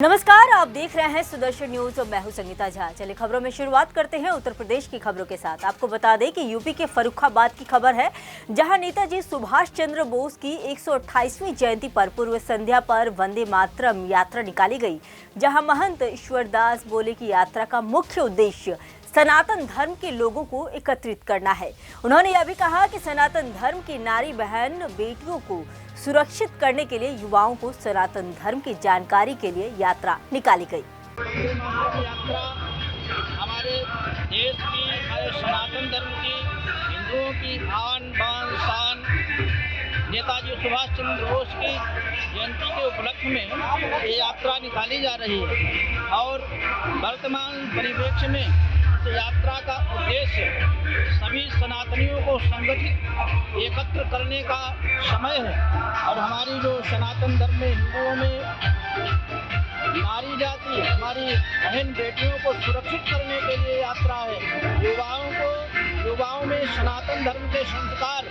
नमस्कार, आप देख रहे हैं सुदर्शन न्यूज और मैं हूं संगीता झा। चलिए खबरों में शुरुआत करते हैं उत्तर प्रदेश की खबरों के साथ। आपको बता दें कि यूपी के फर्रुखाबाद की खबर है, जहां नेताजी सुभाष चंद्र बोस की 128वीं जयंती पर पूर्व संध्या पर वंदे मातरम यात्रा निकाली गई। जहां महंत ईश्वरदास बोले कि यात्रा का मुख्य उद्देश्य सनातन धर्म के लोगों को एकत्रित करना है। उन्होंने यह भी कहा कि सनातन धर्म की नारी बहन बेटियों को सुरक्षित करने के लिए युवाओं को सनातन धर्म की जानकारी के लिए यात्रा निकाली गई। यात्रा हमारे देश की, हमारे सनातन धर्म की, हिंदुओं की आन बान शान नेताजी सुभाष चंद्र बोस की जयंती के उपलक्ष्य में ये यात्रा निकाली जा रही है और वर्तमान परिप्रेक्ष्य में इस यात्रा का उद्देश्य सभी सनातनियों को संगठित एकत्र करने का समय है और हमारी जो सनातन धर्म में हिंदुओं में नारी जाति, हमारी बहन बेटियों को सुरक्षित करने के लिए यात्रा है। युवाओं में सनातन धर्म के संस्कार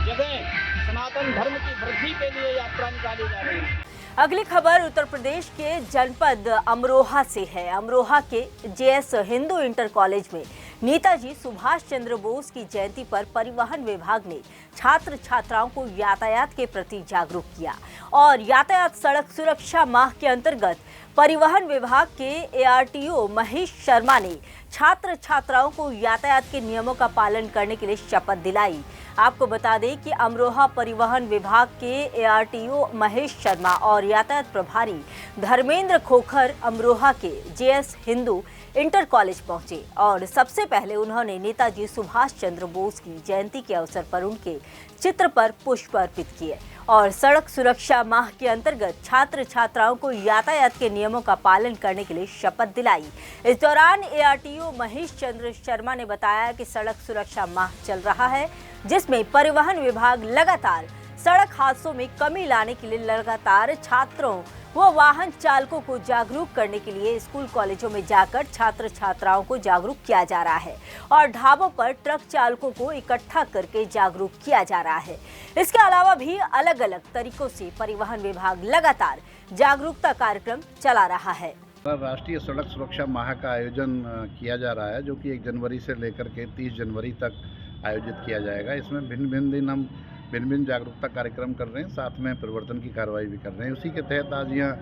जगह सनातन धर्म की वृद्धि के लिए यात्रा निकाली जा रही है। अगली खबर उत्तर प्रदेश के जनपद अमरोहा से है। अमरोहा के जेएस हिंदू इंटर कॉलेज में नेताजी सुभाष चंद्र बोस की जयंती पर परिवहन विभाग ने छात्र छात्राओं को यातायात के प्रति जागरूक किया और यातायात सड़क सुरक्षा माह के अंतर्गत परिवहन विभाग के एआरटीओ महेश शर्मा ने छात्र छात्राओं को यातायात के नियमों का पालन करने के लिए शपथ दिलाई। आपको बता दें कि अमरोहा परिवहन विभाग के एआरटीओ महेश शर्मा और यातायात प्रभारी धर्मेंद्र खोखर अमरोहा के जेएस हिंदू इंटर कॉलेज पहुंचे और सबसे पहले उन्होंने नेताजी सुभाष चंद्र बोस की जयंती के अवसर पर उनके चित्र पर पुष्प अर्पित किए और सड़क सुरक्षा माह के अंतर्गत छात्र छात्राओं को यातायात के नियमों का पालन करने के लिए शपथ दिलाई। इस दौरान एआरटीओ महेश चंद्र शर्मा ने बताया कि सड़क सुरक्षा माह चल रहा है, जिसमें परिवहन विभाग लगातार सड़क हादसों में कमी लाने के लिए लगातार छात्रों व वाहन चालकों को जागरूक करने के लिए स्कूल कॉलेजों में जाकर छात्र छात्राओं को जागरूक किया जा रहा है और ढाबों पर ट्रक चालकों को इकट्ठा करके जागरूक किया जा रहा है। इसके अलावा भी अलग अलग तरीकों से परिवहन विभाग लगातार जागरूकता कार्यक्रम चला रहा है। राष्ट्रीय सड़क सुरक्षा माह का आयोजन किया जा रहा है, जो कि 1 जनवरी से लेकर के 30 जनवरी तक आयोजित किया जाएगा। इसमें भिन्न भिन्न दिन हम भिन्न जागरूकता कार्यक्रम कर रहे हैं, साथ में परिवर्तन की कार्रवाई भी कर रहे हैं। उसी के तहत आज यहाँ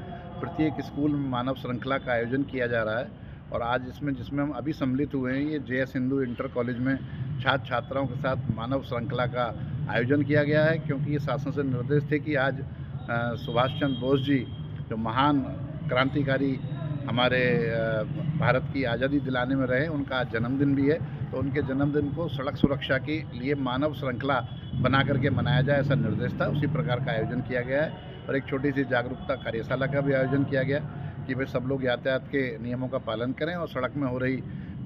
प्रत्येक स्कूल में मानव श्रृंखला का आयोजन किया जा रहा है और आज जिसमें हम अभी सम्मिलित हुए हैं, ये जेएस हिंदू इंटर कॉलेज में छात्र छात्राओं के साथ मानव श्रृंखला का आयोजन किया गया है, क्योंकि ये शासन से निर्देश थे कि आज सुभाष चंद्र बोस जी जो महान क्रांतिकारी हमारे भारत की आज़ादी दिलाने में रहे, उनका आज जन्मदिन भी है, तो उनके जन्मदिन को सड़क सुरक्षा के लिए मानव श्रृंखला बना करके मनाया जाए, ऐसा निर्देश था। उसी प्रकार का आयोजन किया गया है और एक छोटी सी जागरूकता कार्यशाला का भी आयोजन किया गया कि भाई सब लोग यातायात के नियमों का पालन करें और सड़क में हो रही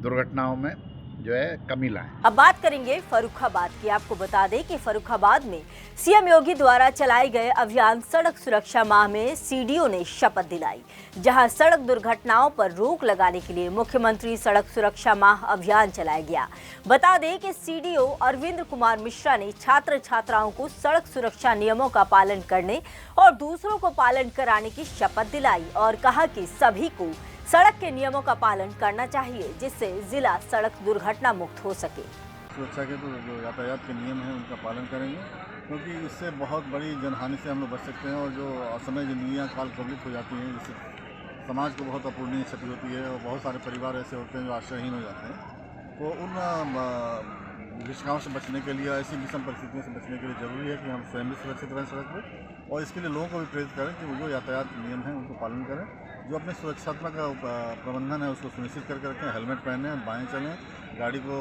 दुर्घटनाओं में जो है कमी लाएं। अब बात करेंगे फर्रुखाबाद की। आपको बता दें कि फर्रुखाबाद में सीएम योगी द्वारा चलाए गए अभियान सड़क सुरक्षा माह में सीडीओ ने शपथ दिलाई, जहां सड़क दुर्घटनाओं पर रोक लगाने के लिए मुख्यमंत्री सड़क सुरक्षा माह अभियान चलाया गया। बता दें कि सीडीओ अरविंद कुमार मिश्रा ने छात्र छात्राओं को सड़क सुरक्षा नियमों का पालन करने और दूसरों को पालन कराने की शपथ दिलाई और कहा कि सभी को सड़क के नियमों का पालन करना चाहिए, जिससे जिला सड़क दुर्घटना मुक्त हो सके। सुरक्षा के तो जो यातायात के नियम हैं उनका पालन करेंगे, क्योंकि इससे बहुत बड़ी जनहानि से हम लोग बच सकते हैं और जो असमय ज़िंदगियाँ काल कवलित हो जाती हैं, जिससे समाज को बहुत अपूर्णीय क्षति होती है और बहुत सारे परिवार ऐसे होते हैं जो आश्रयहीन हो जाते हैं। तो उन विषयों से बचने के लिए, ऐसी विषम परिस्थितियों से बचने के लिए ज़रूरी है कि हम स्वयं भी सुरक्षित रहें सड़क पर और इसके लिए लोगों को भी प्रेरित करें कि वो जो यातायात नियम हैं उनको पालन करें। जो अपने सुरक्षात्मक प्रबंधन है उसको सुनिश्चित करके रखें, हेलमेट पहनें, बाएं चलें, गाड़ी को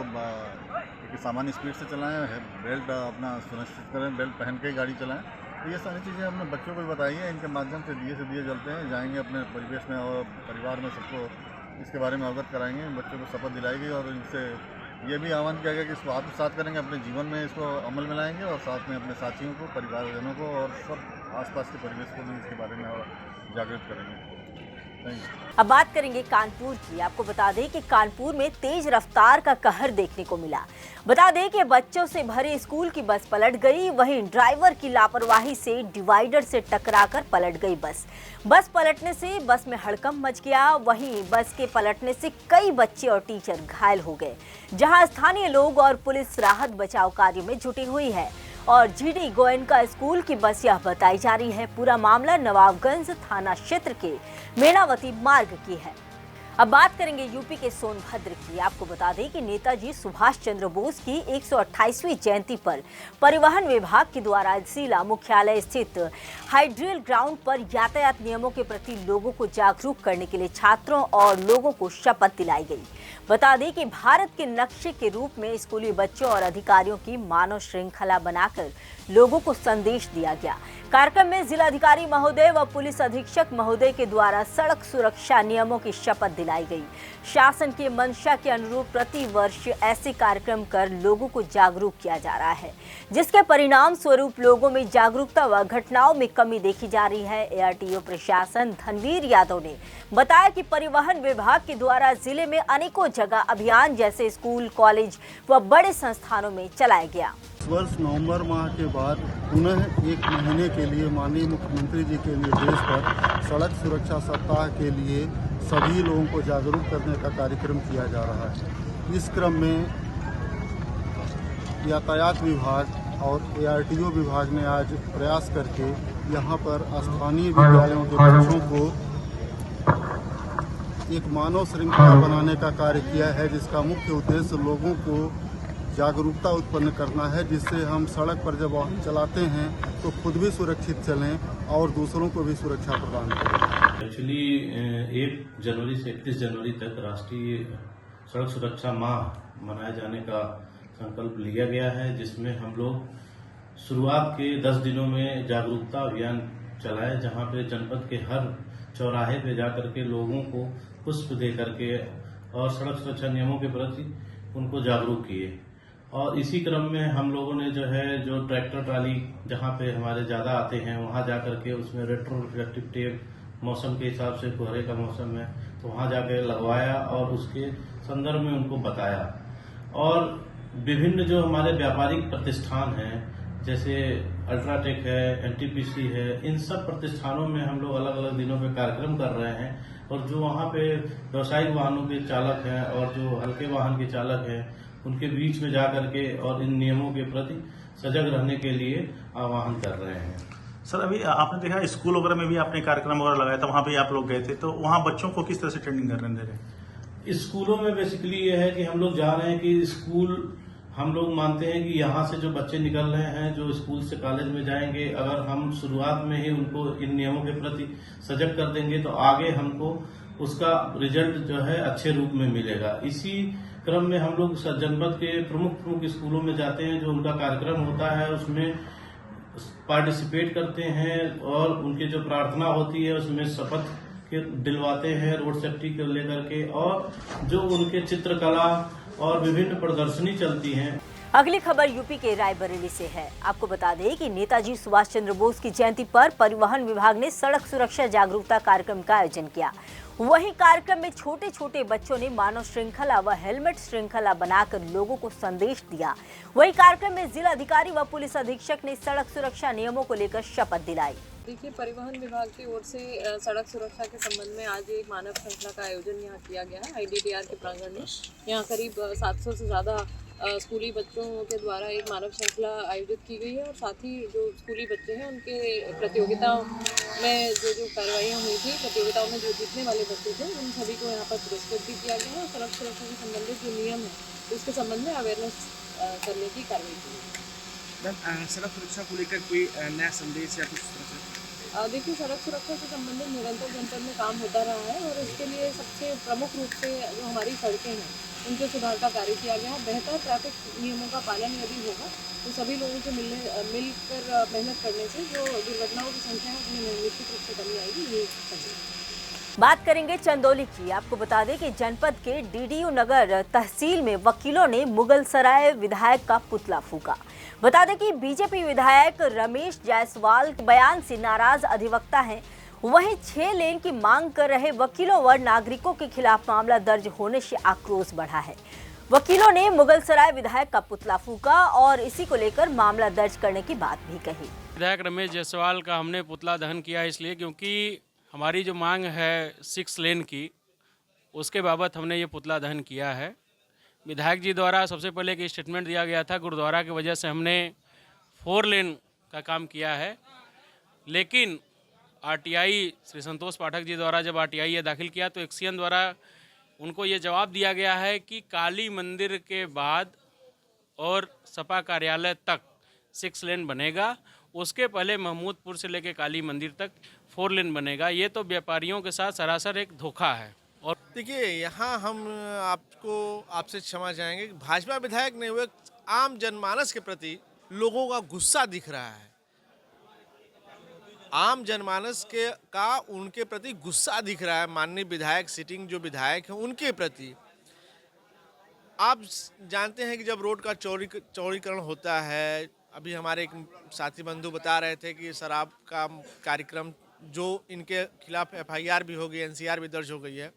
सामान्य स्पीड से चलाएं, बेल्ट अपना सुनिश्चित करें, बेल्ट पहन के ही गाड़ी चलाएं। तो ये सारी चीज़ें हमने बच्चों को भी बताई हैं। इनके माध्यम से दिए जलते हैं, जाएंगे अपने परिवेश में और परिवार में सबको इसके बारे में अवगत कराएंगे। बच्चों को शपथ दिलाई गई और इनसे ये भी आह्वान किया गया कि इसको आत्मसात करेंगे, अपने जीवन में इसको अमल में लाएंगे और साथ में अपने साथियों को, परिवारजनों को और सब आसपास के परिवेश को भी इसके बारे में और जागृत करेंगे। अब बात करेंगे कानपुर की। आपको बता दें कि कानपुर में तेज रफ्तार का कहर देखने को मिला। बता दें कि बच्चों से भरे स्कूल की बस पलट गई, वहीं ड्राइवर की लापरवाही से डिवाइडर से टकराकर पलट गई बस पलटने से बस में हड़कंप मच गया। वहीं बस के पलटने से कई बच्चे और टीचर घायल हो गए, जहां स्थानीय लोग और पुलिस राहत बचाव कार्य में जुटी हुई है। और जीडी गोयनका स्कूल की बस यह बताई जा रही है। पूरा मामला नवाबगंज थाना क्षेत्र के मेनावती मार्ग की है। अब बात करेंगे यूपी के सोनभद्र की। आपको बता दें कि नेताजी सुभाष चंद्र बोस की 128वीं जयंती पर परिवहन विभाग के द्वारा जिला मुख्यालय स्थित हाइड्रिल ग्राउंड पर यातायात नियमों के प्रति लोगों को जागरूक करने के लिए छात्रों और लोगों को शपथ दिलाई गई। बता दें कि भारत के नक्शे के रूप में स्कूली बच्चों और अधिकारियों की मानव श्रृंखला बनाकर लोगों को संदेश दिया गया। कार्यक्रम में जिलाधिकारी महोदय व पुलिस अधीक्षक महोदय के द्वारा सड़क सुरक्षा नियमों की शपथ दिलाई गई। शासन के मंशा के अनुरूप प्रति वर्ष ऐसे कार्यक्रम कर लोगों को जागरूक किया जा रहा है, जिसके परिणाम स्वरूप लोगों में जागरूकता व घटनाओं में कमी देखी जा रही है। एआरटीओ प्रशासन धनवीर यादव ने बताया कि परिवहन विभाग के द्वारा जिले में अनेकों जगह अभियान जैसे स्कूल, कॉलेज व बड़े संस्थानों में चलाया गया। इस वर्ष नवंबर माह के बाद पुनः एक महीने के लिए माननीय मुख्यमंत्री जी के निर्देश पर सड़क सुरक्षा सप्ताह के लिए सभी लोगों को जागरूक करने का कार्यक्रम किया जा रहा है। इस क्रम में यातायात विभाग और एआरटीओ विभाग ने आज प्रयास करके यहाँ पर स्थानीय विद्यालयों के बच्चों को एक मानव श्रृंखला बनाने का कार्य किया है, जिसका मुख्य उद्देश्य लोगों को जागरूकता उत्पन्न करना है, जिससे हम सड़क पर जब वाहन चलाते हैं तो खुद भी सुरक्षित चलें और दूसरों को भी सुरक्षा प्रदान करें। एक्चुअली 1 जनवरी से 31 जनवरी तक राष्ट्रीय सड़क सुरक्षा माह मनाए जाने का संकल्प लिया गया है, जिसमें हम लोग शुरुआत के 10 दिनों में जागरूकता अभियान चलाए, जहां पे जनपद के हर चौराहे पे जाकर के लोगों को पुष्प दे करके और सड़क सुरक्षा नियमों के प्रति उनको जागरूक किए। और इसी क्रम में हम लोगों ने जो ट्रैक्टर ट्राली जहाँ पे हमारे ज़्यादा आते हैं वहाँ जा करके उसमें रेट्रो रिफ्लेक्टिव टेप मौसम के हिसाब से कोहरे का मौसम है तो वहाँ जाके लगवाया और उसके संदर्भ में उनको बताया। और विभिन्न जो हमारे व्यापारिक प्रतिष्ठान हैं जैसे अल्ट्राटेक है, एनटीपीसी है, इन सब प्रतिष्ठानों में हम लोग अलग अलग दिनों पे कार्यक्रम कर रहे हैं। और जो वहाँ पे व्यावसायिक वाहनों के चालक हैं और जो हल्के वाहन के चालक हैं उनके बीच में जा करके और इन नियमों के प्रति सजग रहने के लिए आह्वान कर रहे हैं। सर, अभी आपने देखा स्कूल वगैरह में भी आपने कार्यक्रम वगैरह लगाया था, वहाँ भी आप लोग गए थे, तो वहाँ बच्चों को किस तरह से ट्रेनिंग कर रहे थे? स्कूलों में बेसिकली ये है कि हम लोग जा रहे हैं कि स्कूल हम लोग मानते हैं कि यहाँ से जो बच्चे निकल रहे हैं जो स्कूल से कॉलेज में जाएंगे, अगर हम शुरुआत में ही उनको इन नियमों के प्रति सजग कर देंगे तो आगे हमको उसका रिजल्ट जो है अच्छे रूप में मिलेगा। इसी क्रम में हम लोग जनपद के प्रमुख स्कूलों में जाते हैं, जो उनका कार्यक्रम होता है उसमें पार्टिसिपेट करते हैं और उनकी जो प्रार्थना होती है उसमें शपथ के दिलवाते हैं रोड सेफ्टी को लेकर के, और जो उनके चित्रकला और विभिन्न प्रदर्शनी चलती हैं। अगली खबर यूपी के रायबरेली से है। आपको बता दें कि नेताजी सुभाष चंद्र बोस की जयंती पर परिवहन विभाग ने सड़क सुरक्षा जागरूकता कार्यक्रम का आयोजन किया। वहीं कार्यक्रम में छोटे छोटे बच्चों ने मानव श्रृंखला व हेलमेट श्रृंखला बनाकर लोगों को संदेश दिया। वहीं कार्यक्रम में जिलाधिकारी व पुलिस अधीक्षक ने सड़क सुरक्षा नियमों को लेकर शपथ दिलाई। देखिए, परिवहन विभाग की ओर से सड़क सुरक्षा के संबंध में आज एक मानव श्रृंखला का आयोजन यहाँ किया गया है IDDR के प्रांगण में। यहाँ करीब 700 से ज़्यादा स्कूली बच्चों के द्वारा एक मानव श्रृंखला आयोजित की गई है और साथ ही जो स्कूली बच्चे हैं उनके प्रतियोगिताओं में जो कार्रवाइयाँ हुई थी, प्रतियोगिताओं में जो जीतने वाले बच्चे थे उन सभी को यहाँ पर पुरस्कृत भी किया गया है। और सड़क सुरक्षा से संबंधित जो नियम है उसके संबंध में अवेयरनेस करने की कार्रवाई की है। सड़क सुरक्षा को लेकर कोई नया संदेश या कुछ? देखिए, सड़क सुरक्षा से संबंधित निरंतर जनपद में काम होता रहा है और इसके लिए सबसे प्रमुख रूप से जो हमारी सड़कें हैं उनके सुधार का कार्य किया गया है। बेहतर ट्रैफिक नियमों का पालन यदि होगा तो सभी लोगों से मिलकर मेहनत करने से जो दुर्घटनाओं की संख्या है उसमें निश्चित रूप से कमी आएगी। ये बात करेंगे चंदौली की। आपको बता दें कि जनपद के DDU नगर तहसील में वकीलों ने मुगलसराय विधायक का पुतला फूका। बता दें कि बीजेपी विधायक रमेश जायसवाल बयान से नाराज अधिवक्ता हैं। वहीं 6 लेन की मांग कर रहे वकीलों व नागरिकों के खिलाफ मामला दर्ज होने से आक्रोश बढ़ा है। वकीलों ने मुगलसराय विधायक का पुतला फूंका और इसी को लेकर मामला दर्ज करने की बात भी कही। विधायक रमेश जायसवाल का हमने पुतला दहन किया इसलिए क्योंकि हमारी जो मांग है 6 लेन की, उसके बाबत हमने ये पुतला दहन किया है। विधायक जी द्वारा सबसे पहले एक स्टेटमेंट दिया गया था, गुरुद्वारा की वजह से हमने 4 लेन का काम किया है, लेकिन आरटीआई श्री संतोष पाठक जी द्वारा जब आरटीआई ये दाखिल किया तो एक्सीएन द्वारा उनको ये जवाब दिया गया है कि काली मंदिर के बाद और सपा कार्यालय तक 6 लेन बनेगा, उसके पहले महमूदपुर से लेकर काली मंदिर तक 4 लेन बनेगा। ये तो व्यापारियों के साथ सरासर एक धोखा है। और देखिए, यहाँ हम आपसे क्षमा चाहेंगे कि भाजपा विधायक नहीं हुए, आम जनमानस के प्रति लोगों का गुस्सा दिख रहा है। आम जनमानस का उनके प्रति गुस्सा दिख रहा है, माननीय विधायक सिटिंग जो विधायक हैं उनके प्रति। आप जानते हैं कि जब रोड का चौड़ीकरण होता है, अभी हमारे एक साथी बंधु बता रहे थे कि शराब का कार्यक्रम जो इनके खिलाफ एफआईआर भी हो गई, एनसीआर भी दर्ज हो गई है,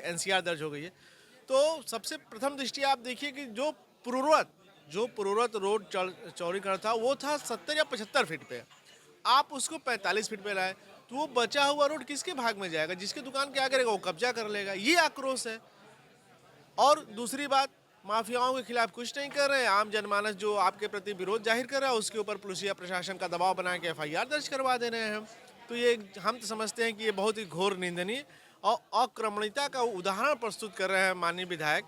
एनसीआर दर्ज हो गई है। तो सबसे प्रथम दृष्टि आप देखिए कि जो पूर्ववत रोड चौड़ीकरण था वो था 70 या 75 फीट पे, आप उसको 45 फीट पे लाए, तो वो बचा हुआ रोड किसके भाग में जाएगा? जिसके दुकान क्या करेगा, वो कब्जा कर लेगा। ये आक्रोश है। और दूसरी बात, माफियाओं के खिलाफ कुछ नहीं कर रहे हैं, आम जनमानस जो आपके प्रति विरोध जाहिर कर रहा है उसके ऊपर पुलिसिया प्रशासन का दबाव बना के एफआईआर दर्ज करवा दे रहे हैं। तो ये हम तो समझते हैं कि ये बहुत ही घोर निंदनीय और अक्रमणीयता का उदाहरण प्रस्तुत कर रहे हैं माननीय विधायक।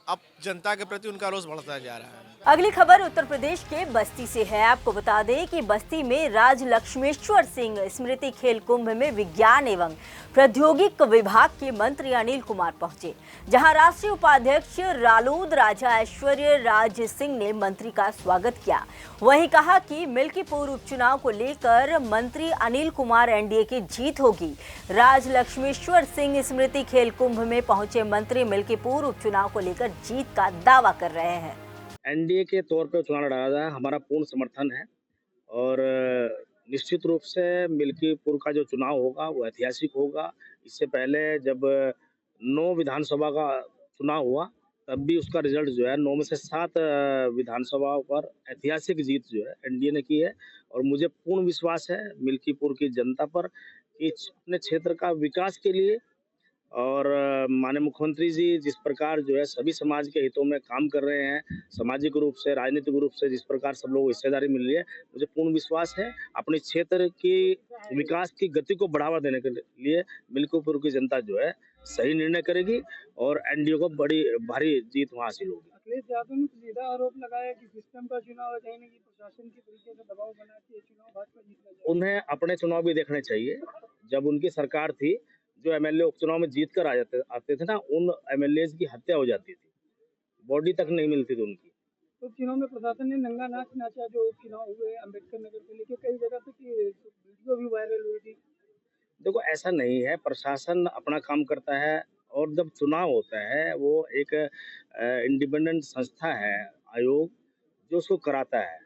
अब जनता के प्रति उनका रोष बढ़ता जा रहा है। अगली खबर उत्तर प्रदेश के बस्ती से है। आपको बता दें कि बस्ती में राजलक्ष्मेश्वर सिंह स्मृति खेल कुंभ में विज्ञान एवं प्रौद्योगिक विभाग के मंत्री अनिल कुमार पहुंचे, जहां राष्ट्रीय उपाध्यक्ष रालोद राजा ऐश्वर्य राज सिंह ने मंत्री का स्वागत किया। वहीं कहा कि मिल्कीपुर उपचुनाव को लेकर मंत्री अनिल कुमार एनडीए की जीत होगी। राजलक्ष्मेश्वर सिंह स्मृति खेल कुंभ में पहुंचे मंत्री मिल्कीपुर उपचुनाव को लेकर जीत का दावा कर रहे हैं। एनडीए के तौर पे चुनाव लड़ा रहा है, हमारा पूर्ण समर्थन है और निश्चित रूप से मिल्कीपुर का जो चुनाव होगा वो ऐतिहासिक होगा। इससे पहले जब 9 विधानसभा का चुनाव हुआ तब भी उसका रिजल्ट जो है 9 में से 7 विधानसभा पर ऐतिहासिक जीत जो है एनडीए ने की है। और मुझे पूर्ण विश्वास है मिल्कीपुर की जनता पर कि अपने क्षेत्र का विकास के लिए और माननीय मुख्यमंत्री जी जिस प्रकार जो है सभी समाज के हितों में काम कर रहे हैं, सामाजिक रूप से, राजनीतिक रूप से जिस प्रकार सब लोगों को हिस्सेदारी मिल रही है, मुझे पूर्ण विश्वास है अपने क्षेत्र की विकास की गति को बढ़ावा देने के लिए मिल्कीपुर की जनता जो है सही निर्णय करेगी और एनडीए को बड़ी भारी जीत वहाँ हासिल होगी। अखिलेश यादव ने सीधा आरोप लगाया कि सिस्टम का चुनाव है, कि प्रशासन की तरीके से दबाव बना के चुनाव भाजपा जीतना चाहिए। उन्हें अपने चुनाव भी देखने चाहिए। जब उनकी सरकार थी, जो एमएलए उपचुनाव में जीत कर आते थे ना, उन एमएलए की हत्या हो जाती थी, बॉडी तक नहीं मिलती थी उनकी। तो चुनाव में प्रशासन ने नंगा नाच नाचा जो उपचुनाव हुए अम्बेडकर नगर को लेकर, कई जगह तक वीडियो भी वायरल हुई थी। देखो ऐसा नहीं है, प्रशासन अपना काम करता है और जब चुनाव होता है वो एक इंडिपेंडेंट संस्था है, आयोग जो उसको कराता है।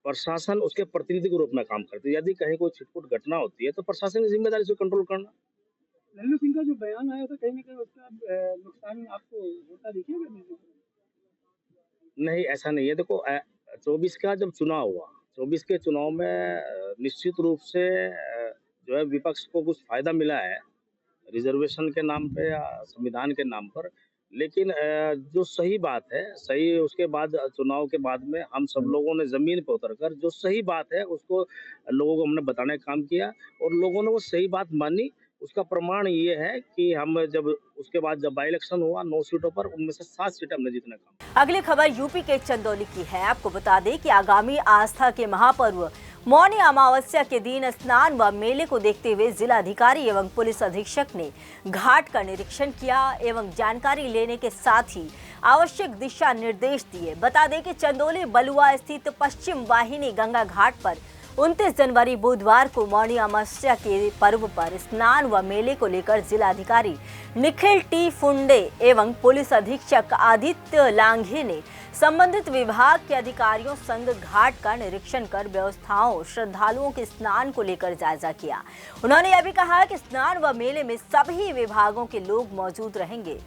प्रशासन उसके प्रतिनिधि के रूप में काम करती है। यदि कहीं कोई छिटपुट घटना होती है तो प्रशासन की जिम्मेदारी से कंट्रोल करना। लल्लू सिंह का जो बयान आया था, कहीं ना कहीं उसका नुकसान आपको होता दिखेगा? नहीं, ऐसा नहीं है। देखो 24 का जब चुनाव हुआ, 24 के चुनाव में निश्चित रूप से जो है विपक्ष को कुछ फायदा मिला है रिजर्वेशन के नाम पे या संविधान के नाम पर, लेकिन जो सही बात है, सही उसके बाद चुनाव के बाद में हम सब लोगों ने जमीन पर उतरकर जो सही बात है उसको लोगों को हमने बताने का काम किया और लोगों ने वो सही बात मानी। उसका प्रमाण ये है कि हम जब उसके बाद जब बाई इलेक्शन हुआ 9 सीटों पर, उनमें से 7 सीटें हमने जीतने का। अगली खबर यूपी के चंदौली की है। आपको बता दें कि आगामी आस्था के महापर्व मौनी अमावस्या के दिन स्नान व मेले को देखते हुए जिलाधिकारी एवं पुलिस अधीक्षक ने घाट का निरीक्षण किया एवं जानकारी लेने के साथ ही आवश्यक दिशा निर्देश दिए। बता दें कि चंदौली बलुआ स्थित पश्चिम वाहिनी गंगा घाट पर 29 जनवरी बुधवार को मौनी अमावस्या के पर्व पर स्नान व मेले को लेकर जिलाधिकारी निखिल टी फुंडे एवं पुलिस अधीक्षक आदित्य लांघे ने संबंधित विभाग के अधिकारियों संग घाट का निरीक्षण कर व्यवस्थाओं, श्रद्धालुओं के स्नान को लेकर जायजा किया। उन्होंने यह भी कहा कि स्नान व मेले में सभी विभागों के लोग मौजूद रहेंगे।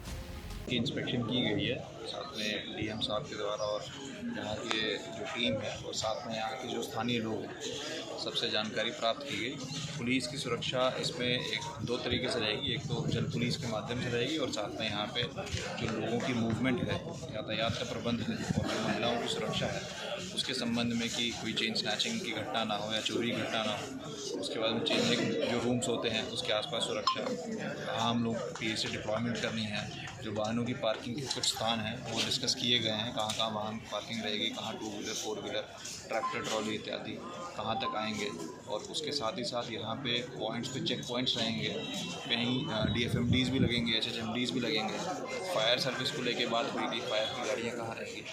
की इंस्पेक्शन की गई है, साथ में डीएम साहब के द्वारा और यहाँ के जो टीम है और साथ में यहाँ के जो स्थानीय लोग हैं सबसे जानकारी प्राप्त की गई। पुलिस की सुरक्षा इसमें दो तरीके से रहेगी, एक तो जल पुलिस के माध्यम से रहेगी और साथ में यहाँ पे जो लोगों की मूवमेंट है, यातायात का प्रबंध है और जो महिलाओं की सुरक्षा है उसके संबंध में कि कोई चेन स्नैचिंग की घटना ना हो या चोरी की घटना ना हो। उसके बाद में चेंजिंग जो रूम्स होते हैं उसके आसपास सुरक्षा, कहाँ हम लोग पीएसए डिप्लॉयमेंट करनी है, जो वाहनों की पार्किंग के कुछ स्थान हैं वो डिस्कस किए गए हैं, कहाँ कहाँ वाहन पार्किंग रहेगी, कहाँ 2 व्हीलर 4 व्हीलर ट्रैक्टर ट्रॉली इत्यादि कहाँ तक आएंगे। और उसके साथ ही साथ यहाँ पे पॉइंट्स पे चेक पॉइंट्स रहेंगे, कहीं डीएफएमडीज़ भी लगेंगे, एचएचएमडीज़ भी लगेंगे। फायर सर्विस को लेके बात हुई थी, फायर की गाड़ियाँ कहाँ रहेंगी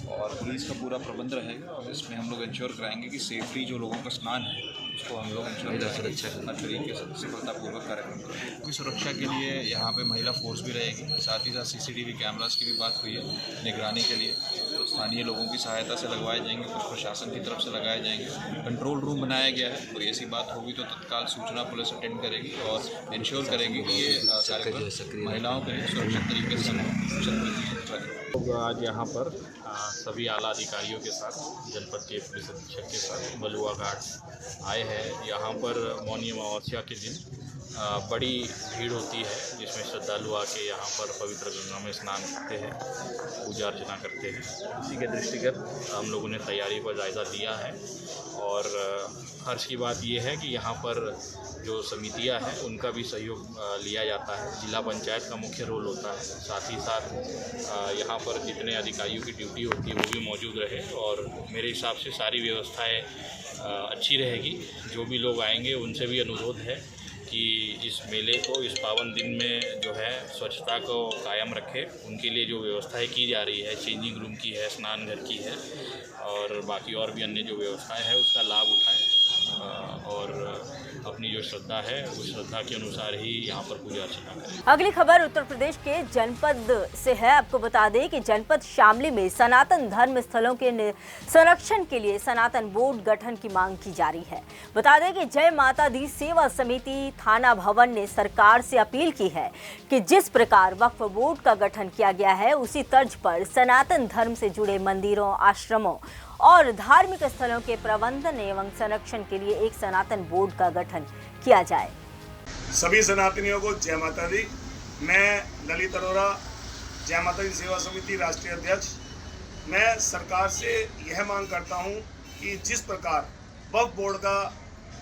और पुलिस का पूरा प्रबंध रहेगा और इसमें हम लोग इंश्योर कराएंगे कि सेफ्टी जो लोगों का स्नान है उसको हम लोग इंश्योर करेंगे, हर तरीके से सफलतापूर्वक कार्यक्रम करेंगे। सुरक्षा के लिए यहाँ पे महिला फोर्स भी रहेगी, साथ ही साथ सीसीटीवी कैमरास की भी बात हुई है निगरानी के लिए। तो स्थानीय लोगों की सहायता से लगवाए जाएंगे, कुछ प्रशासन की तरफ से लगाए जाएंगे। कंट्रोल रूम बनाया गया है, कोई ऐसी बात होगी तो तत्काल सूचना पुलिस अटेंड करेगी और इंश्योर करेगी कि ये कार्यक्रम महिलाओं के लिए सुरक्षित तरीके से लोग आज यहाँ पर सभी आला अधिकारियों के साथ, जनपद के पुलिस अधीक्षक के साथ बलुआ घाट आए हैं। यहाँ पर मौनी अमावस्या के दिन बड़ी भीड़ होती है जिसमें श्रद्धालु आके यहाँ पर पवित्र गंगा में स्नान करते हैं, पूजा अर्चना करते हैं। इसी के दृष्टिगत हम लोगों ने तैयारी पर जायज़ा लिया है और हर्ष की बात यह है कि यहाँ पर जो समितियाँ हैं उनका भी सहयोग लिया जाता है। जिला पंचायत का मुख्य रोल होता है, साथ ही साथ यहाँ पर जितने अधिकारियों की ड्यूटी होती है वो भी मौजूद रहे और मेरे हिसाब से सारी व्यवस्थाएं अच्छी रहेगी। जो भी लोग आएंगे उनसे भी अनुरोध है कि इस मेले को, इस पावन दिन में जो है स्वच्छता को कायम रखें। उनके लिए जो व्यवस्थाएं की जा रही है, चेंजिंग रूम की है, स्नान घर की है और बाकी और भी अन्य जो व्यवस्थाएं हैं उसका लाभ उठाएं और अपनी जो श्रद्धा है उस श्रद्धा के अनुसार ही यहाँ पर पूजा अर्चना करें। अगली खबर उत्तर प्रदेश के जनपद से है। आपको बता दें कि जनपद शामली में सनातन धर्म स्थलों के संरक्षण के लिए सनातन बोर्ड गठन की मांग की जा रही है। बता दें कि जय माता दी सेवा समिति थाना भवन ने सरकार से अपील की है कि जिस प्रकार वक्फ बोर्ड का गठन किया गया है उसी तर्ज पर सनातन धर्म से जुड़े मंदिरों, आश्रमों और धार्मिक स्थलों के प्रबंधन एवं संरक्षण के लिए एक सनातन बोर्ड का गठन किया जाए। सभी सनातनियों को जय माता दी। मैं ललित अरोरा, जय माता दी सेवा समिति राष्ट्रीय अध्यक्ष। मैं सरकार से यह मांग करता हूं कि जिस प्रकार वक्फ बोर्ड का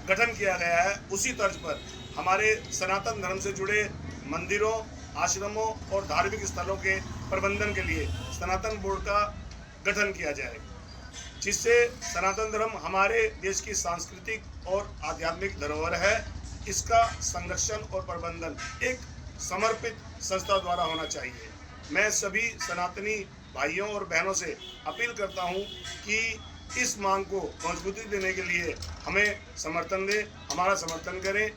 गठन किया गया है उसी तर्ज पर हमारे सनातन धर्म से जुड़े मंदिरों, आश्रमों और धार्मिक स्थलों के प्रबंधन के लिए सनातन बोर्ड का गठन किया जाए, जिससे सनातन धर्म हमारे देश की सांस्कृतिक और आध्यात्मिक धरोहर है। इसका संरक्षण और प्रबंधन एक समर्पित संस्था द्वारा होना चाहिए। मैं सभी सनातनी भाइयों और बहनों से अपील करता हूं कि इस मांग को मजबूती देने के लिए हमें समर्थन दें, हमारा समर्थन करें।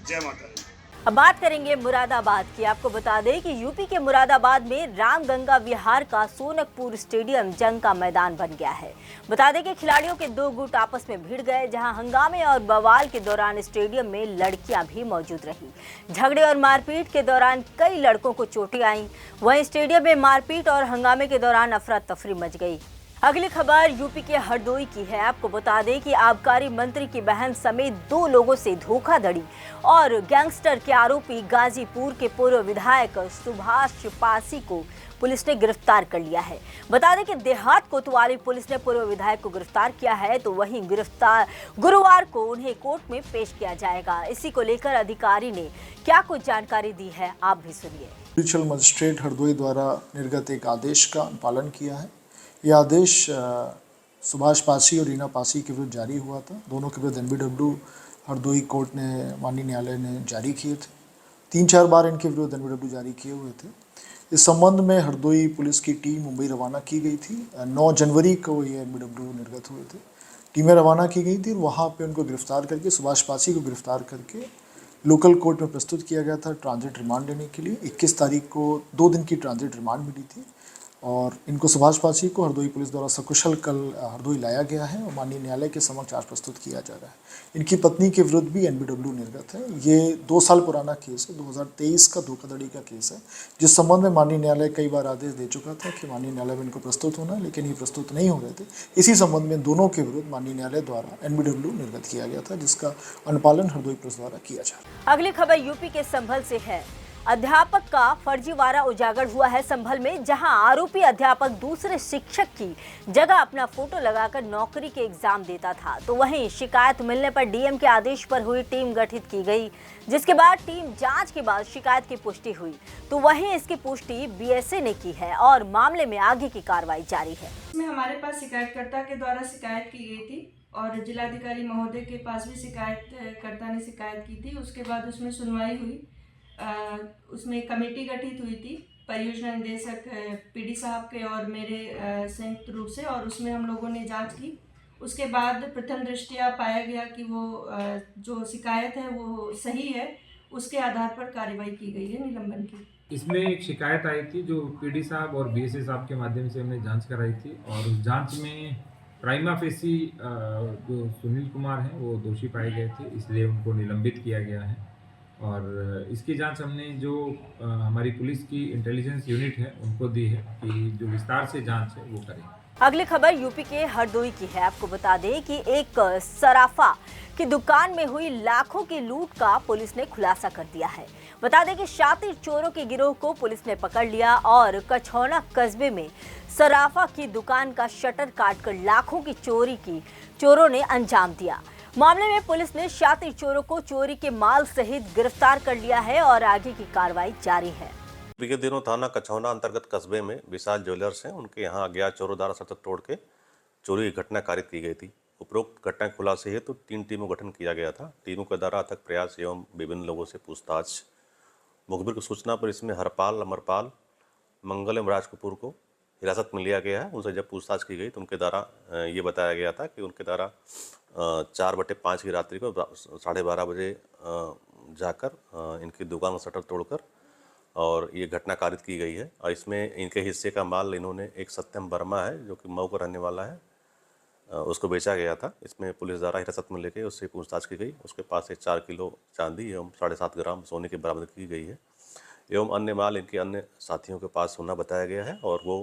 जय माता दी। अब बात करेंगे मुरादाबाद की। आपको बता दें कि यूपी के मुरादाबाद में रामगंगा विहार का सोनकपुर स्टेडियम जंग का मैदान बन गया है। बता दें कि खिलाड़ियों के 2 गुट आपस में भिड़ गए, जहां हंगामे और बवाल के दौरान स्टेडियम में लड़कियां भी मौजूद रहीं। झगड़े और मारपीट के दौरान कई लड़कों को चोटें आईं। वहीं स्टेडियम में मारपीट और हंगामे के दौरान अफरा तफरी मच गई। अगली खबर यूपी के हरदोई की है। आपको बता दें कि आबकारी मंत्री की बहन समेत 2 लोगों से धोखाधड़ी और गैंगस्टर के आरोपी गाजीपुर के पूर्व विधायक सुभाष पासी को पुलिस ने गिरफ्तार कर लिया है। बता दें कि देहात कोतवाली पुलिस ने पूर्व विधायक को गिरफ्तार किया है, तो वहीं गुरुवार को उन्हें कोर्ट में पेश किया जाएगा। इसी को लेकर अधिकारी ने क्या कुछ जानकारी दी है, आप भी सुनिए। जुडिशियल मजिस्ट्रेट हरदोई द्वारा निर्गत एक आदेश का पालन किया है। यह आदेश सुभाष पासी और रीना पासी के विरुद्ध जारी हुआ था। दोनों के विरुद्ध NBW हरदोई कोर्ट ने, माननीय न्यायालय ने जारी किए थे। 3-4 बार इनके विरुद्ध NBW जारी किए हुए थे। इस संबंध में हरदोई पुलिस की टीम मुंबई रवाना की गई थी। 9 जनवरी को ये NBW निर्गत हुए थे। टीमें रवाना की गई थी, वहाँ पे उनको गिरफ्तार करके, सुभाष पासी को गिरफ्तार करके लोकल कोर्ट में प्रस्तुत किया गया था ट्रांजिट रिमांड लेने के लिए। 21 तारीख को 2 दिन की ट्रांजिट रिमांड मिली थी और इनको सुभाष पासी को हरदोई पुलिस द्वारा सकुशल कल हरदोई लाया गया है और माननीय न्यायालय के समक्ष आज प्रस्तुत किया जा रहा है। इनकी पत्नी के विरुद्ध भी NBW निर्गत है। ये 2 साल पुराना केस है, 2023 का धोखाधड़ी का केस है, जिस संबंध में माननीय न्यायालय कई बार आदेश दे चुका था कि माननीय न्यायालय में इनको प्रस्तुत होना, लेकिन ये प्रस्तुत नहीं हो रहे थे। इसी संबंध में दोनों के विरुद्ध माननीय न्यायालय द्वारा NBW निर्गत किया गया था, जिसका अनुपालन हरदोई पुलिस द्वारा किया जा रहा है। अगली खबर यूपी के संभल से है। अध्यापक का फर्जीवाड़ा उजागर हुआ है संभल में, जहां आरोपी अध्यापक दूसरे शिक्षक की जगह अपना फोटो लगाकर नौकरी के एग्जाम देता था। तो वहीं शिकायत मिलने पर डीएम के आदेश पर हुई टीम गठित की गई, जिसके बाद टीम जांच के बाद शिकायत की पुष्टि हुई। तो वहीं इसकी पुष्टि बीएसए ने की है और मामले में आगे की कार्रवाई जारी है। इसमें हमारे पास शिकायतकर्ता के द्वारा शिकायत की गई थी और जिलाधिकारी महोदय के पास भी शिकायतकर्ता ने शिकायत की थी। उसके बाद उसमें सुनवाई हुई, उसमें कमेटी गठित हुई थी परियोजना निदेशक पीडी साहब के और मेरे संयुक्त रूप से, और उसमें हम लोगों ने जांच की। उसके बाद प्रथम दृष्टया पाया गया कि वो जो शिकायत है वो सही है, उसके आधार पर कार्रवाई की गई है निलंबन की। इसमें एक शिकायत आई थी जो पीडी साहब और बीएसए साहब के माध्यम से हमने जांच कराई थी और उस जांच में प्राइमा फेसी जो सुनील कुमार हैं वो दोषी पाए गए थे, इसलिए उनको निलंबित किया गया है। और इसकी जांच हमने जो हमारी पुलिस की इंटेलिजेंस यूनिट है उनको दी है कि जो विस्तार से जांच है वो करें। अगली खबर यूपी के हरदोई की है। आपको बता दें कि एक सराफा की दुकान में हुई लाखों की लूट का पुलिस ने खुलासा कर दिया है। बता दें कि शातिर चोरों के गिरोह को पुलिस ने पकड़ लिया और कछौना कस्बे में सराफा की दुकान का शटर काटकर लाखों की चोरी की चोरों ने अंजाम दिया। मामले में पुलिस ने शातिर चोरों को चोरी के माल सहित गिरफ्तार कर लिया है और आगे की कार्रवाई जारी है। बीते दिनों थाना कछौना अंतर्गत कस्बे में विशाल ज्वेलर्स हैं, उनके यहाँ अज्ञात चोरों द्वारा शटर तोड़ के चोरी की घटना कारित की गई थी। उपरोक्त घटना के खुलासे हेतु 3 टीमों का गठन किया गया था। टीमों के द्वारा अथक प्रयास एवं विभिन्न लोगों से पूछताछ। मुखबिर की सूचना पर इसमें हरपाल, अमरपाल, मंगल एवं राज कपूर को हिरासत में लिया गया है। उनसे जब पूछताछ की गई तो उनके द्वारा ये बताया गया था कि उनके द्वारा 4/5 की रात्रि को 12:30 बजे जाकर इनकी दुकान का शटर तोड़कर और ये घटना कारित की गई है। और इसमें इनके हिस्से का माल इन्होंने एक सत्यम वर्मा है जो कि मऊ का रहने वाला है, उसको बेचा गया था। इसमें पुलिस द्वारा हिरासत में लेके उससे पूछताछ की गई। उसके पास से 4 किलो चांदी एवं 7.5 ग्राम सोने की बरामद की गई है एवं अन्य माल इनके अन्य साथियों के पास होना बताया गया है। और वो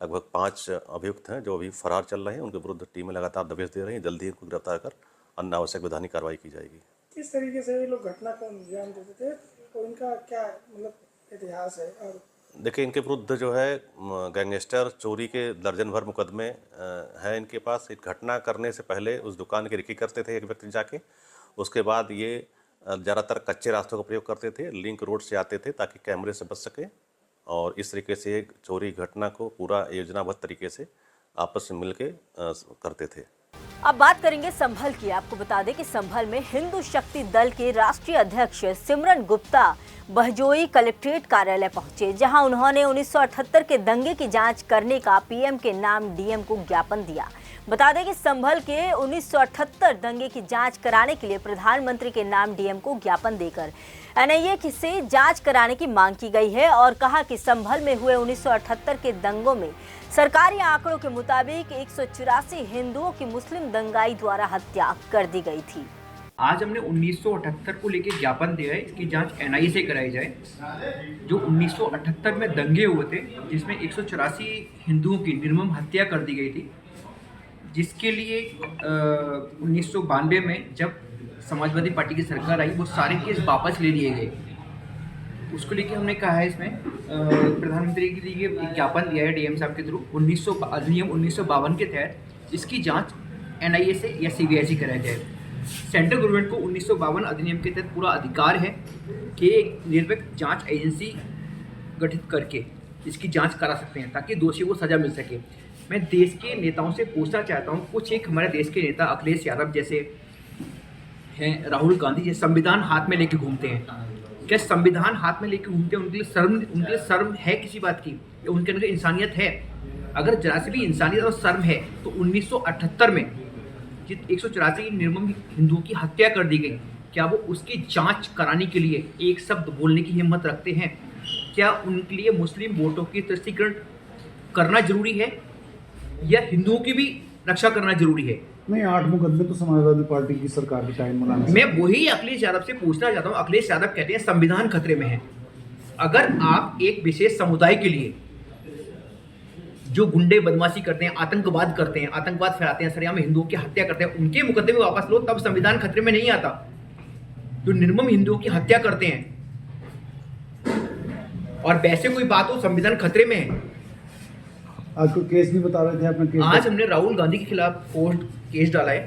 लगभग 5 अभियुक्त हैं जो अभी फरार चल रहे हैं। उनके विरुद्ध टीमें लगातार दबिश दे रही हैं। जल्दी इनको गिरफ्तार कर अन्य आवश्यक वैधानिक कार्रवाई की जाएगी। किस तरीके से ये लोग घटना को अंजाम देते थे और इनका क्या मतलब इतिहास है? और देखिए, इनके विरुद्ध जो है गैंगस्टर चोरी के दर्जन भर मुकदमे हैं इनके पास। एक घटना करने से पहले उस दुकान की रिक्की करते थे एक व्यक्ति जाके। उसके बाद ये ज़्यादातर कच्चे रास्तों का प्रयोग करते थे, लिंक रोड से आते थे ताकि कैमरे से बच सके और इस तरीके से एक चोरी घटना को पूरा योजनाबद्ध तरीके से आपस में मिलके करते थे। अब बात करेंगे संभल की। आपको बता दें कि संभल में हिंदू शक्ति दल के राष्ट्रीय अध्यक्ष सिमरन गुप्ता बहजोई कलेक्ट्रेट कार्यालय पहुंचे, जहां उन्होंने 1978 के दंगे की जांच करने का पीएम के नाम डीएम को ज्ञापन दिया। बता दें कि संभल के 1978 दंगे की जांच कराने के लिए प्रधानमंत्री के नाम डीएम को ज्ञापन देकर एनआईए से जांच कराने की मांग की गई है और कहा कि संभल में हुए 1978 के दंगों में सरकारी आंकड़ों के मुताबिक 184 हिंदुओं की मुस्लिम दंगाई द्वारा हत्या कर दी गई थी। आज हमने 1978 को लेकर ज्ञापन दिया है, इसकी जांच एनआईए से कराई जाए। जो 1978 में दंगे हुए थे जिसमें 184 हिंदुओं की निर्मम हत्या कर दी गई थी, जिसके लिए 1992 में जब समाजवादी पार्टी की सरकार आई वो सारे केस वापस ले लिए गए। उसको लेके हमने कहा है इसमें प्रधानमंत्री के लिए एक ज्ञापन दिया है डीएम साहब के थ्रू। अधिनियम 1952 के तहत इसकी जांच एनआईए से या सीबीआई से कराई जाए। सेंट्रल गवर्नमेंट को 1952 अधिनियम के तहत पूरा अधिकार है कि एक निरपेक्ष जांच एजेंसी गठित करके इसकी जांच करा सकते हैं ताकि दोषियों को सजा मिल सके। मैं देश के नेताओं से पूछना चाहता हूँ, कुछ एक हमारे देश के नेता अखिलेश यादव जैसे हैं, राहुल गांधी जैसे संविधान हाथ में लेके घूमते हैं। क्या संविधान हाथ में लेके घूमते हैं? उनके लिए शर्म है किसी बात की? उनके अंदर इंसानियत है? अगर जरा से भी इंसानियत और शर्म है तो 1978 में जिस 184 निर्मम हिंदुओं की हत्या कर दी गई, क्या वो उसकी जांच कराने के लिए एक शब्द बोलने की हिम्मत रखते हैं? क्या उनके लिए मुस्लिम वोटों की तुष्टीकरण करना जरूरी है या हिंदुओं की भी रक्षा करना जरूरी है? नहीं, 8 मुकदमे तो समाजवादी पार्टी की सरकार के टाइम में। मैं वही अखिलेश यादव से पूछना चाहता हूँ। अखिलेश यादव कहते हैं संविधान खतरे में है। अगर आप एक विशेष समुदाय के लिए जो गुंडे बदमाशी करते हैं, आतंकवाद करते हैं, आतंकवाद फैलाते हैं, सरेआम हिंदुओं की हत्या करते हैं, उनके मुकदमे वापस लो, तब संविधान खतरे में नहीं आता। जो निर्मम हिंदुओं की हत्या करते हैं और वैसे कोई बात हो, संविधान खतरे में है। आपको केस नहीं बता रहे थे अपना केस? आज हमने राहुल गांधी के खिलाफ केस डाला है।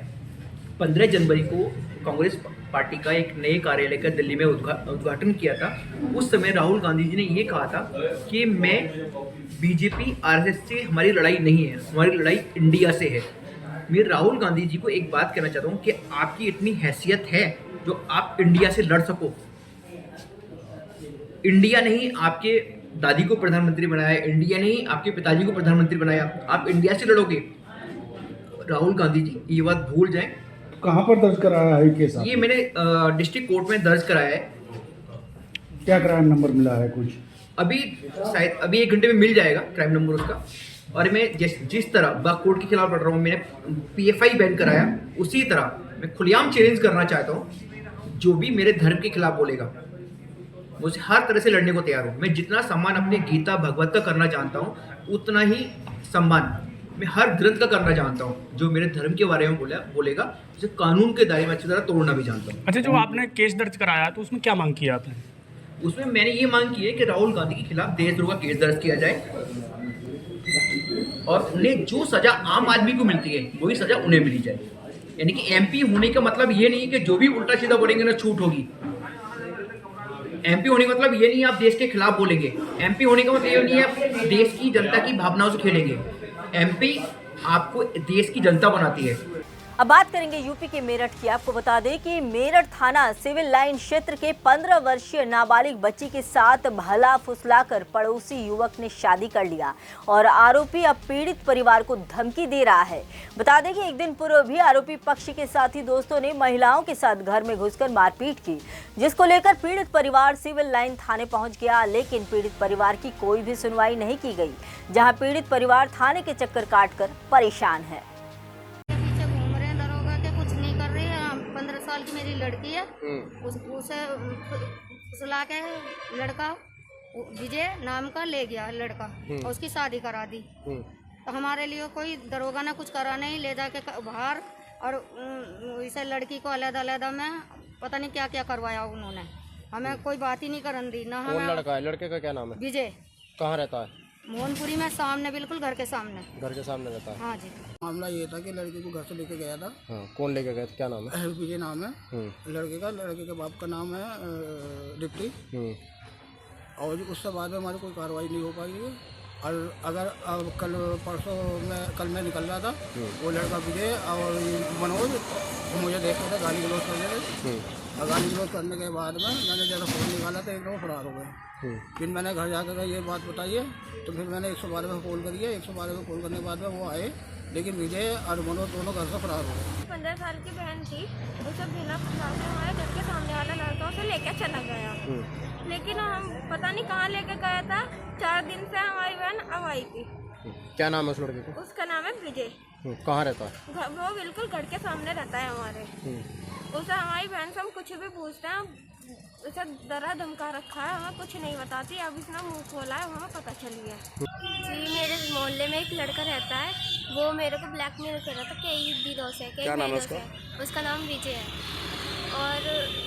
15 जनवरी को कांग्रेस पार्टी का एक नए कार्यालय का दिल्ली में उद्घाटन किया था। उस समय राहुल गांधी जी ने ये कहा था कि मैं बीजेपी आरएसएस से हमारी लड़ाई नहीं है, हमारी लड़ाई इंडिया से है। मैं राहुल गांधी जी को एक बात कहना चाहता हूँ कि आपकी इतनी हैसियत है जो आप इंडिया से लड़ सको। इंडिया नहीं आपके दादी को प्रधानमंत्री बनाया, इंडिया नहीं आपके पिताजी को प्रधानमंत्री बनाया, आप इंडिया से लड़ोगे। राहुल गांधी जी ये बात भूल जाएं। कहाँ पर दर्ज कराया है केस? ये मैंने डिस्ट्रिक्ट कोर्ट में दर्ज कराया है। क्या क्राइम नंबर मिला है कुछ? अभी शायद अभी 1 घंटे में मिल जाएगा क्राइम नंबर उसका। और मैं जिस तरह बागकोट के खिलाफ लड़ रहा हूँ, मैंने PFI बैन कराया, उसी तरह मैं खुलेआम चैलेंज करना चाहता हूँ। जो भी मेरे धर्म के खिलाफ बोलेगा, मुझे हर तरह से लड़ने को तैयार हूँ। मैं जितना सम्मान अपने गीता भगवत का करना जानता हूँ, उतना ही सम्मान मैं हर ग्रंथ का करना जानता हूँ। जो मेरे धर्म के बारे में बोलेगा उसे कानून के दायरे में अच्छी तरह तोड़ना भी जानता हूँ। अच्छा, जो आपने केस दर्ज कराया तो उसमें क्या मांग किया आपने? उसमें मैंने ये मांग की है कि राहुल गांधी के खिलाफ देशद्रोह का केस दर्ज किया जाए और उन्हें जो सजा आम आदमी को मिलती है वही सजा उन्हें मिली जाए। यानी कि MP होने का मतलब ये नहीं कि जो भी उल्टा सीधा बोलेंगे ना छूट होगी। MP होने का मतलब ये नहीं है आप देश के खिलाफ बोलेंगे। MP होने का मतलब ये नहीं है आप देश की जनता की भावनाओं से खेलेंगे। MP आपको देश की जनता बनाती है। अब बात करेंगे यूपी के मेरठ की। आपको बता दें कि मेरठ थाना सिविल लाइन क्षेत्र के 15 वर्षीय नाबालिग बच्ची के साथ भला फुसलाकर पड़ोसी युवक ने शादी कर लिया और आरोपी अब पीड़ित परिवार को धमकी दे रहा है। बता दें कि एक दिन पूर्व भी आरोपी पक्ष के साथी दोस्तों ने महिलाओं के साथ घर में घुसकर मारपीट की, जिसको लेकर पीड़ित परिवार सिविल लाइन थाने पहुंच गया, लेकिन पीड़ित परिवार की कोई भी सुनवाई नहीं की गई। जहां पीड़ित परिवार थाने के चक्कर काटकर परेशान है। की मेरी लड़की है, उसे फुसला के लड़का विजय नाम का ले गया लड़का और उसकी शादी करा दी। तो हमारे लिए कोई दरोगा ने कुछ करा नहीं, ले जाके बाहर और इसे लड़की को अलग-अलग में पता नहीं क्या क्या करवाया उन्होंने। हमें कोई बात ही नहीं करन दी ना। कौन लड़का है? लड़के का क्या नाम है? विजय। कहाँ रहता है? मोहनपुरी में, सामने, बिल्कुल घर के सामने। घर के सामने रहता है? हाँ जी। मामला ये था कि लड़के को घर से लेके गया था। हाँ, कौन लेके गया था? क्या नाम है? विजय नाम है लड़के के बाप का नाम है डिप्टी। और उससे बाद में हमारी कोई कार्रवाई नहीं हो पाई है। और अगर कल मैं निकल रहा था, वो लड़का विजय और मनोज मुझे देख रहे थे, गाली गलौज कर रहे थे। और गाली गलौज करने के बाद में मैंने जैसा फ़ोन निकाला तो एकदम फरार हो गए। फिर मैंने घर जाकर ये बात बताई है, तो फिर मैंने 112 में कॉल करी है। 112 में कॉल करने के बाद में वो आए, लेकिन विजय और मनोज दोनों घर से फरार हो गए। 15 साल की बहन थी, उसे बिना फुसला के हमारे घर के सामने वाला लड़का उसे लेकर चला गया। लेकिन हम पता नहीं कहाँ लेके गया था। 4 दिन से हमारी बहन अब आई थी। क्या नाम है उस लड़के का? उसका नाम है विजय। कहाँ रहता है? वो बिल्कुल घर के सामने रहता है हमारे। उसे हमारी बहन से हम कुछ भी पूछते हैं, उसे डरा धमका रखा है, हमें कुछ नहीं बताती। अब इसने मुंह खोला है, हमें पता चल गया। जी, मेरे मोहल्ले में एक लड़का रहता है, वो मेरे को ब्लैकमेल कर रहा था कई दिनों से। क्या नाम है उसका? उसका नाम विजय है। और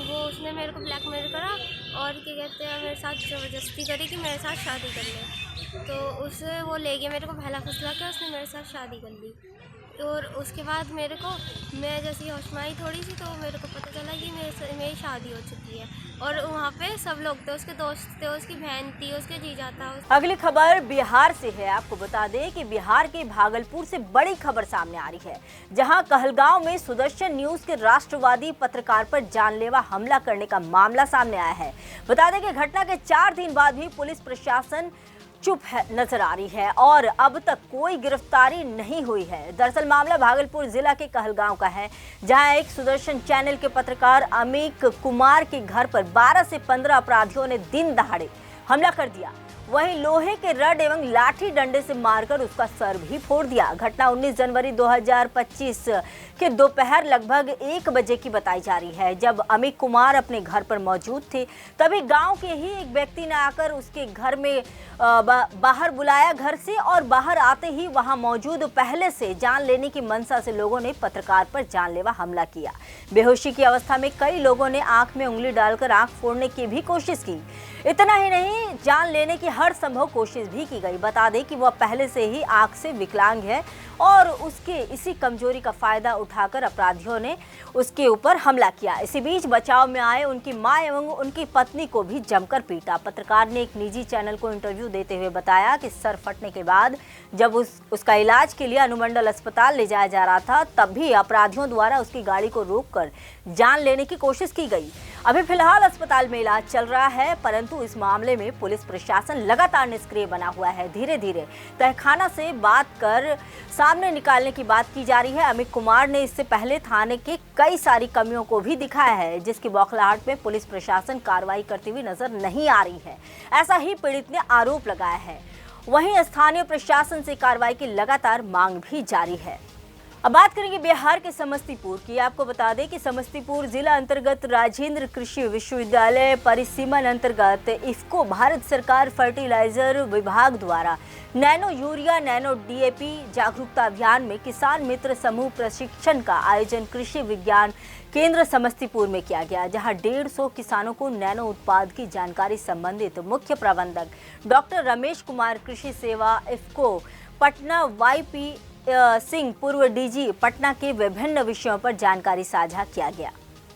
वो उसने मेरे को ब्लैकमेल करा और क्या कहते हैं मेरे साथ ज़बरदस्ती करी कि मेरे साथ शादी कर ले। तो उसे वो ले गया, मेरे को भला फुसला के उसने मेरे साथ शादी कर ली। और उसके बाद मेरे को, मैं जैसी होश में आई थोड़ी सी, तो मेरे को पता चला कि मेरी शादी हो चुकी है। और वहाँ पे सब लोग थे, उसके दोस्त थे, उसकी बहन थी, उसके जीजा था। अगली खबर बिहार से है। आपको बता दें कि बिहार के भागलपुर से बड़ी खबर सामने आ रही है, जहां कहलगांव में सुदर्शन न्यूज के राष्ट्रवादी पत्रकार पर जानलेवा हमला करने का मामला सामने आया है। बता दें कि घटना के 4 दिन बाद भी पुलिस प्रशासन चुप है नजर आ रही है और अब तक कोई गिरफ्तारी नहीं हुई है। दरअसल मामला भागलपुर जिला के कहलगांव का है, जहां एक सुदर्शन चैनल के पत्रकार अमीक कुमार के घर पर 12 से 15 अपराधियों ने दिन दहाड़े हमला कर दिया। वहीं लोहे के रड एवं लाठी डंडे से मारकर उसका सर भी फोड़ दिया। घटना 19 जनवरी 2025 के दोपहर लगभग 1 बजे की बताई जा रही है। जब अमित कुमार अपने घर पर मौजूद थे तभी गांव के ही एक व्यक्ति ने आकर उसके घर में बाहर बुलाया घर से, और बाहर आते ही वहां मौजूद पहले से जान लेने की मंशा से लोगों ने पत्रकार पर जानलेवा हमला किया। बेहोशी की अवस्था में कई लोगों ने आंख में उंगली डालकर आंख फोड़ने की भी कोशिश की। इतना ही नहीं, जान लेने की हर संभव कोशिश भी की गई। बता दें कि वह पहले से ही आंख से विकलांग है और उसके इसी कमजोरी का फायदा उठाकर अपराधियों ने उसके ऊपर हमला किया। इसी बीच बचाव में आए उनकी मां एवं उनकी पत्नी को भी जमकर पीटा। पत्रकार ने एक निजी चैनल को इंटरव्यू देते हुए बताया कि सर फटने के बाद जब उसका इलाज के लिए अनुमंडल अस्पताल ले जाया जा रहा था तब भी अपराधियों द्वारा उसकी गाड़ी को रोककर जान लेने की कोशिश की गई। अभी फिलहाल अस्पताल में इलाज चल रहा है, परंतु इस मामले में पुलिस प्रशासन लगातार निष्क्रिय बना हुआ है। धीरे धीरे तहखाना से बात कर सामने निकालने की बात की जा रही है। अमित कुमार ने इससे पहले थाने के कई सारी कमियों को भी दिखाया है, जिसकी बौखलाहट में पुलिस प्रशासन कार्रवाई करती हुई नजर नहीं आ रही है, ऐसा ही पीड़ित ने आरोप लगाया है। वहीं स्थानीय प्रशासन से कार्रवाई की लगातार मांग भी जारी है। अब बात करेंगे बिहार के समस्तीपुर की। आपको बता दें कि समस्तीपुर जिला अंतर्गत राजेंद्र कृषि विश्वविद्यालय परिसीमन अंतर्गत इफ्को भारत सरकार फर्टिलाइजर विभाग द्वारा नैनो यूरिया नैनो डीएपी जागरूकता अभियान में किसान मित्र समूह प्रशिक्षण का आयोजन कृषि विज्ञान केंद्र समस्तीपुर में किया गया, जहां 150 किसानों को नैनो उत्पाद की जानकारी संबंधित मुख्य प्रबंधक डॉक्टर रमेश कुमार कृषि सेवा इफ्को पटना YP सिंह पूर्व DG पटना के विभिन्न विषयों पर जानकारी साझा किया गया।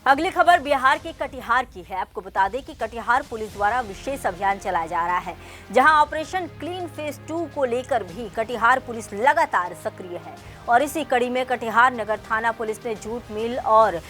अगली खबर बिहार के कटिहार की है। आपको बता दें कि कटिहार पुलिस द्वारा विशेष अभियान चलाया जा रहा है, जहां ऑपरेशन क्लीन फेज 2 को लेकर भी कटिहार पुलिस लगातार सक्रिय है। और इसी कड़ी में कटिहार नगर थाना पुलिस ने जूट मिल और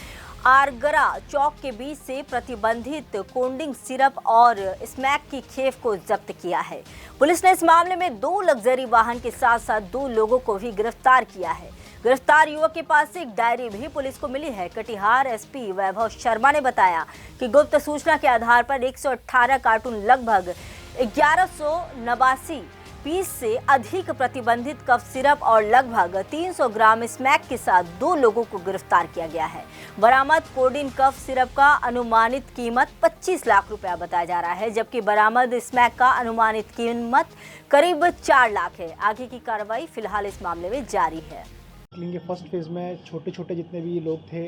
आरगरा चौक के बीच से प्रतिबंधित कोल्डिंग सिरप और स्मैक की खेप को जब्त किया है। पुलिस ने इस मामले में 2 लग्जरी वाहन के साथ साथ 2 लोगों को भी गिरफ्तार किया है। गिरफ्तार युवक के पास से एक डायरी भी पुलिस को मिली है। कटिहार SP वैभव शर्मा ने बताया कि गुप्त सूचना के आधार पर 118 कार्टून लगभग 1189 पीस से अधिक प्रतिबंधित कफ सिरप और लगभग 300 ग्राम स्मैक के साथ 2 लोगों को गिरफ्तार किया गया है। बरामद कोडिन कफ सिरप का अनुमानित कीमत 25 लाख रुपया बताया जा रहा है, जबकि बरामद स्मैक का अनुमानित कीमत करीब 4 लाख है। आगे की कार्रवाई फिलहाल इस मामले में जारी है। के फर्स्ट फेज में छोटे छोटे जितने भी लोग थे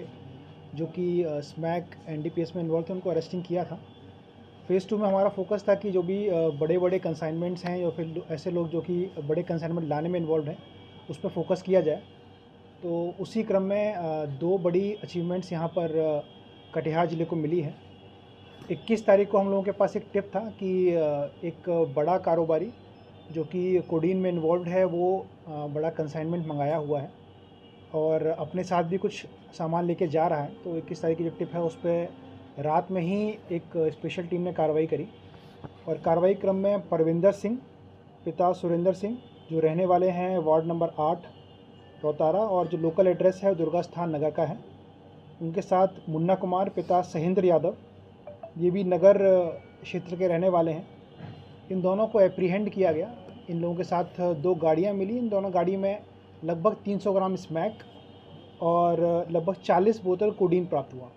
जो कि स्मैक NDPS में इन्वॉल्व थे उनको अरेस्टिंग किया था। फेज़ 2 में हमारा फोकस था कि जो भी बड़े बड़े कंसाइनमेंट्स हैं या फिर ऐसे लोग जो कि बड़े कंसाइनमेंट लाने में इन्वॉल्व हैं उस पर फोकस किया जाए। तो उसी क्रम में 2 बड़ी अचीवमेंट्स यहाँ पर कटिहार ज़िले को मिली है। 21 तारीख को हम लोगों के पास एक टिप था कि एक बड़ा कारोबारी जो कि कोडीन में इन्वॉल्व है वो बड़ा कंसाइनमेंट मंगाया हुआ है और अपने साथ भी कुछ सामान लेके जा रहा है। तो 21 तारीख की जो टिप है उस पर रात में ही एक स्पेशल टीम ने कार्रवाई करी और कार्रवाई क्रम में परविंदर सिंह पिता सुरेंद्र सिंह जो रहने वाले हैं वार्ड नंबर 8 रोतारा और जो लोकल एड्रेस है दुर्गा स्थान नगर का है, उनके साथ मुन्ना कुमार पिता सहेंद्र यादव ये भी नगर क्षेत्र के रहने वाले हैं। इन दोनों को एप्रीहेंड किया गया। इन लोगों के साथ 2 गाड़ियाँ मिली। इन दोनों गाड़ी में लगभग 300 ग्राम स्मैक और लगभग 40 बोतल कोडीन प्राप्त हुआ।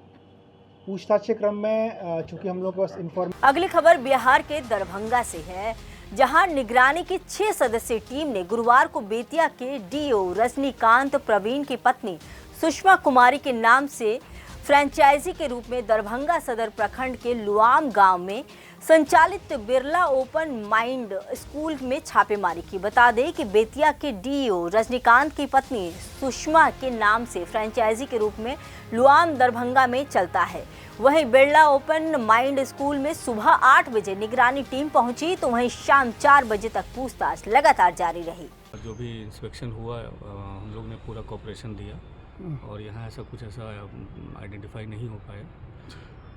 पूछताछ के क्रम में चूंकि हम लोग बस अगली खबर बिहार के दरभंगा से है, जहां निगरानी की 6 सदस्यीय टीम ने गुरुवार को बेतिया के DO रजनीकांत प्रवीण की पत्नी सुषमा कुमारी के नाम से फ्रेंचाइजी के रूप में दरभंगा सदर प्रखंड के लुआम गांव में संचालित बिरला ओपन माइंड स्कूल में छापेमारी की। बता दें कि बेतिया के DO रजनीकांत की पत्नी सुषमा के नाम से फ्रेंचाइजी के रूप में लुआम दरभंगा में चलता है। वहीं बिरला ओपन माइंड स्कूल में सुबह 8 बजे निगरानी टीम पहुंची तो वहीं शाम 4 बजे तक पूछताछ लगातार जारी रही। जो भी इंस्पेक्शन हुआ हम लोग ने पूरा कोऑपरेशन दिया और यहाँ ऐसा आइडेंटिफाई नहीं हो पाया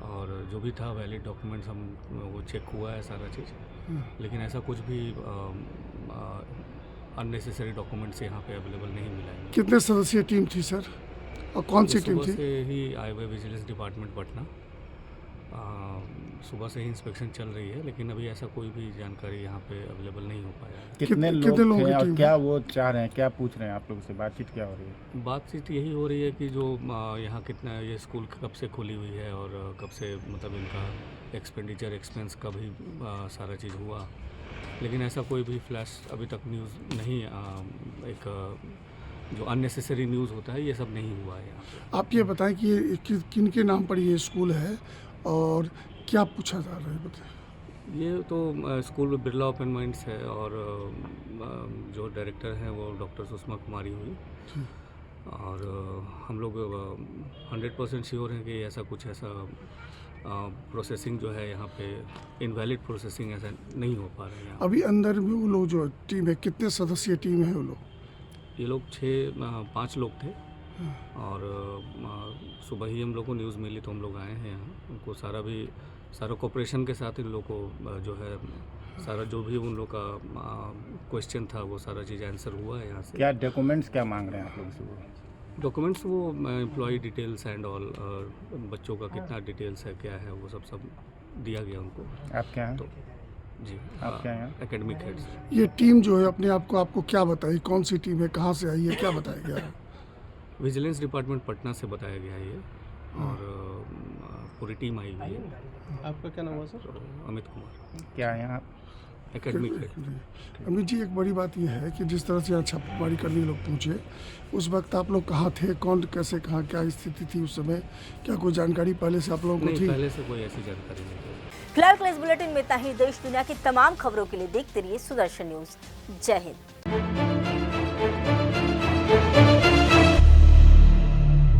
और जो भी था वैलिड डॉक्यूमेंट्स हम वो चेक हुआ है सारा चीज़, लेकिन ऐसा कुछ भी अननेसेसरी डॉक्यूमेंट्स यहाँ पे अवेलेबल नहीं मिला है। कितने सदस्यीय टीम थी सर और कौन सी टीम थी? से ही आए हुए विजिलेंस डिपार्टमेंट पटना सुबह से ही इंस्पेक्शन चल रही है, लेकिन अभी ऐसा कोई भी जानकारी यहाँ पे अवेलेबल नहीं हो पाया है। कितने लोग थे और क्या वो चाह रहे हैं, क्या पूछ रहे हैं आप लोगों से, बातचीत क्या हो रही है? बातचीत यही हो रही है कि जो यहाँ कितना ये स्कूल कब से खुली हुई है और कब से मतलब इनका एक्सपेंडिचर एक्सपेंस का भी सारा चीज़ हुआ, लेकिन ऐसा कोई भी फ्लैश अभी तक न्यूज़ नहीं, एक जो अननेसेसरी न्यूज़ होता है ये सब नहीं हुआ है यहाँ पे। आप ये बताएं कि किन के नाम पर ये स्कूल है और क्या पूछा जा रहा है, बताएं। ये तो स्कूल में बिरला ओपन माइंड्स है और जो डायरेक्टर हैं वो डॉक्टर सुषमा कुमारी हुई, और हम लोग 100% श्योर हैं कि ऐसा कुछ ऐसा प्रोसेसिंग जो है यहाँ पे इनवैलिड प्रोसेसिंग ऐसा नहीं हो पा रहा है। अभी अंदर में वो लोग जो टीम है, कितने सदस्यीय टीम है वो लोग? ये लोग 5 लोग थे और सुबह ही हम लोग को न्यूज़ मिली तो हम लोग आए हैं यहाँ। उनको सारा कोऑपरेशन के साथ इन लोग को जो है सारा जो भी उन लोग का क्वेश्चन था वो सारा चीज़ आंसर हुआ है यहाँ से। क्या डॉक्यूमेंट्स क्या मांग रहे हैं आप लोग से? डॉक्यूमेंट्स वो एम्प्लॉय डिटेल्स एंड ऑल, बच्चों का कितना डिटेल्स है क्या है वो सब दिया गया उनको। आप क्या हैं? तो जी आप क्या हैं? Academic heads. ये टीम जो है अपने आप को आपको क्या बताई, कौन सी टीम है, कहाँ से आई है, क्या बताया गया? विजिलेंस डिपार्टमेंट पटना से बताया गया है ये, और पूरी टीम आई हुई है। आपका क्या नाम हुआ सर? अमित कुमार। क्या है यहाँ? Academic head. अमित जी, एक बड़ी बात यह है कि जिस तरह से यहाँ छापेमारी करने लोग पहुँचे, उस वक्त आप लोग कहाँ थे, कौन कैसे कहाँ, क्या स्थिति थी उस समय, क्या कोई जानकारी पहले से आप लोगों को थी? पहले से कोई ऐसी जानकारी नहीं थी। फिलहाल के इस बुलेटिन में इतना ही। देश दुनिया की तमाम खबरों के लिए देखते रहिए सुदर्शन न्यूज। जय हिंद।